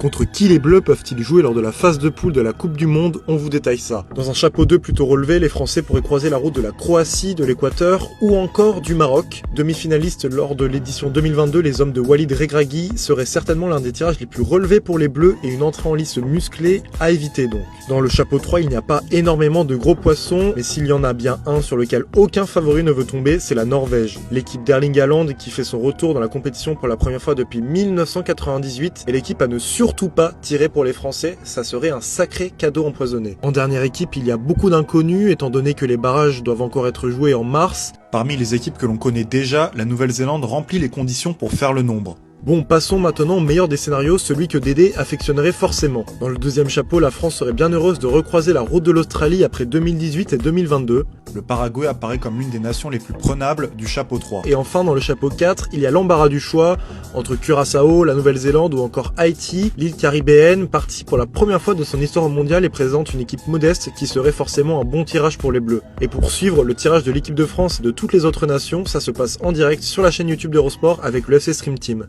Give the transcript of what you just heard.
Contre qui les Bleus peuvent-ils jouer lors de la phase de poule de la Coupe du Monde? On vous détaille ça. Dans un chapeau 2 plutôt relevé, les Français pourraient croiser la route de la Croatie, de l'Équateur ou encore du Maroc. Demi-finalistes lors de l'édition 2022, les hommes de Walid Regragui seraient certainement l'un des tirages les plus relevés pour les Bleus et une entrée en lice musclée à éviter donc. Dans le chapeau 3, il n'y a pas énormément de gros poissons, mais s'il y en a bien un sur lequel aucun favori ne veut tomber, c'est la Norvège. L'équipe d'Erling Haaland qui fait son retour dans la compétition pour la première fois depuis 1998 et l'équipe à ne surtout pas tirer pour les Français, ça serait un sacré cadeau empoisonné. En dernière équipe, il y a beaucoup d'inconnus étant donné que les barrages doivent encore être joués en mars. Parmi les équipes que l'on connaît déjà, la Nouvelle-Zélande remplit les conditions pour faire le nombre. Bon, passons maintenant au meilleur des scénarios, celui que Dédé affectionnerait forcément. Dans le deuxième chapeau, la France serait bien heureuse de recroiser la route de l'Australie après 2018 et 2022. Le Paraguay apparaît comme l'une des nations les plus prenables du chapeau 3. Et enfin, dans le chapeau 4, il y a l'embarras du choix entre Curaçao, la Nouvelle-Zélande ou encore Haïti, l'île caribéenne, partie pour la première fois de son histoire mondiale et présente une équipe modeste qui serait forcément un bon tirage pour les Bleus. Et pour suivre le tirage de l'équipe de France et de toutes les autres nations, ça se passe en direct sur la chaîne YouTube d'Eurosport avec le FC Stream Team.